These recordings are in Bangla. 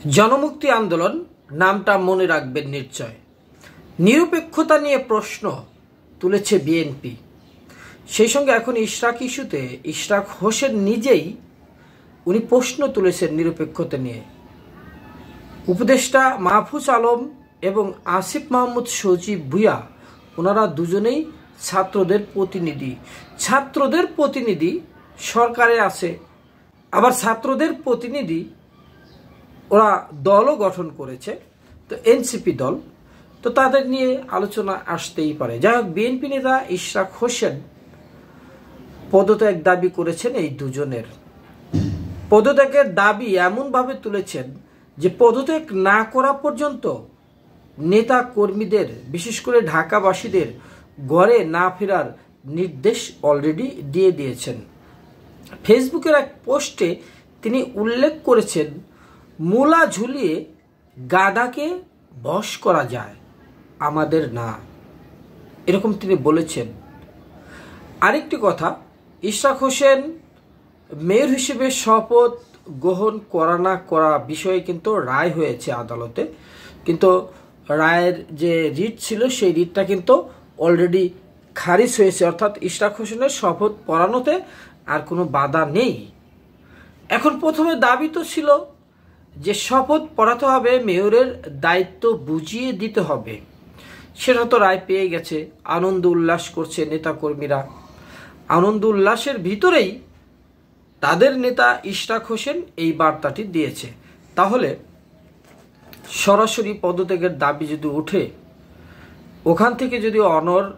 জনমুক্তি আন্দোলন নামটা মনে রাখবেন নিশ্চয়। নিরপেক্ষতা নিয়ে প্রশ্ন তুলেছে বিএনপি। সেই সঙ্গে এখন ইশরাক ইস্যুতে ইশরাক হোসেন নিজেই উনি প্রশ্ন তুলেছেন নিরপেক্ষতা নিয়ে। উপদেষ্টা মাহফুজ আলম এবং আসিফ মাহমুদ সজীব ভুঁইয়া ওনারা দুজনেই ছাত্রদের প্রতিনিধি সরকারে আছে, আবার ছাত্রদের প্রতিনিধি ওরা দলও গঠন করেছে, তো এনসিপি দল, তো তাদের নিয়ে আলোচনা আসতেই পারে। যাই হোক, বিএনপি নেতা ইশরাক হোসেন পদত্যাগ দাবি করেছেন। এই দুজনের পদত্যাগের দাবি এমনভাবে তুলেছেন যে পদত্যাগ না করা পর্যন্ত নেতা কর্মীদের, বিশেষ করে ঢাকাবাসীদের ঘরে না ফেরার নির্দেশ অলরেডি দিয়ে দিয়েছেন। ফেসবুকের এক পোস্টে তিনি উল্লেখ করেছেন, মূলা ঝুলিয়ে গাদাকে বশ করা যায়, আমাদের না, এরকম তিনি বলেছেন। আরেকটি কথা, ইশরাক হোসেন মেয়র হিসেবে শপথ গ্রহণ করা না করা বিষয়ে কিন্তু রায় হয়েছে আদালতে, কিন্তু রায়ের যে রিট ছিল সেই রিটটা কিন্তু অলরেডি খারিজ হয়েছে, অর্থাৎ ইশরাক হোসেনের শপথ পড়ানোতে আর কোনো বাধা নেই। এখন প্রথমে দাবি তো ছিল যে শপথ পড়াতে হবে, মেয়রের দায়িত্ব বুঝিয়ে দিতে হবে, সেটা তো রায় পেয়ে গেছে। আনন্দ উল্লাস করছে নেতাকর্মীরা। আনন্দ উল্লাসের ভিতরেই তাদের নেতা ইশরাক হোসেন এই বার্তাটি দিয়েছে। তাহলে সরাসরি পদত্যাগের দাবি যদি ওঠে, ওখান থেকে যদি অনড়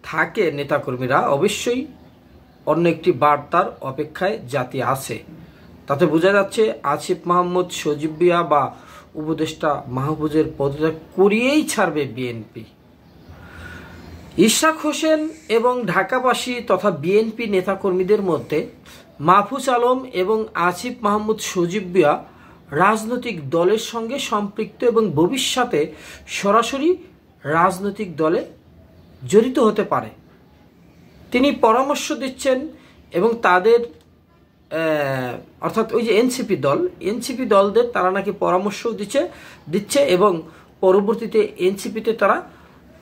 থাকে নেতাকর্মীরা, অবশ্যই অন্য একটি বার্তার অপেক্ষায় জাতি আছে। তাতে বোঝা যাচ্ছে আসিফ মাহমুদ সজীব ভুঁইয়া বা উপদেষ্টা মাহফুজের পদত্যাগ করিয়েই ছাড়বে বিএনপি। ইশরাক হোসেন এবং ঢাকাবাসী তথা বিএনপি নেতাকর্মীদের মধ্যে মাহফুজ আলম এবং আসিফ মাহমুদ সজীব ভুঁইয়া রাজনৈতিক দলের সঙ্গে সম্পৃক্ত এবং ভবিষ্যতে সরাসরি রাজনৈতিক দলে জড়িত হতে পারে। তিনি পরামর্শ দিচ্ছেন এবং তাদের অর্থাৎ ওই যে এনসিপি দলদের তারা নাকি পরামর্শ দিচ্ছে এবং পরবর্তীতে এনসিপিতে তারা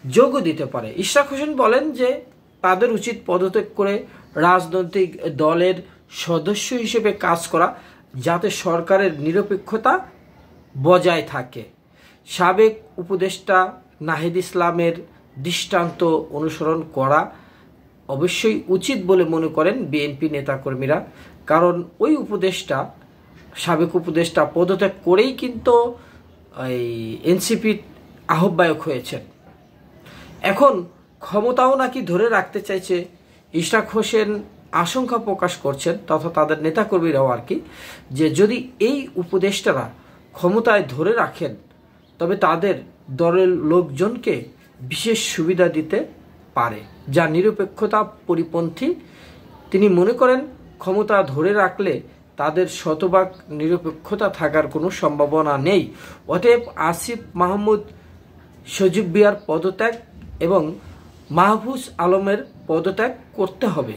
যোগও দিতে পারে। ইশরাক হোসেন বলেন যে তাদের উচিত পদত্যাগ করে রাজনৈতিক দলের সদস্য হিসেবে কাজ করা, যাতে সরকারের নিরপেক্ষতা বজায় থাকে। সাবেক উপদেষ্টা নাহিদ ইসলামের দৃষ্টান্ত অনুসরণ করা অবশ্যই উচিত বলে মনে করেন বিএনপি নেতাকর্মীরা, কারণ ওই সাবেক উপদেষ্টা পদত্যাগ করেই কিন্তু এই এনসিপির আহ্বায়ক হয়েছেন। এখন ক্ষমতাও নাকি ধরে রাখতে চাইছে ইশরাক হোসেন। আশঙ্কা প্রকাশ করছেন তথা তাদের নেতাকর্মীরাও আর কি, যে যদি এই উপদেষ্টারা ক্ষমতায় ধরে রাখেন তবে তাদের দলের লোকজনকে বিশেষ সুবিধা দিতে পারে, যা নিরপেক্ষতা পরিপন্থী। তিনি মনে করেন ক্ষমতা ধরে রাখলে তাদের শতভাগ নিরপেক্ষতা থাকার কোনো সম্ভাবনা নেই। অতএব আসিফ মাহমুদ সজীব ভুঁইয়ার পদত্যাগ এবং মাহফুজ আলমের পদত্যাগ করতে হবে।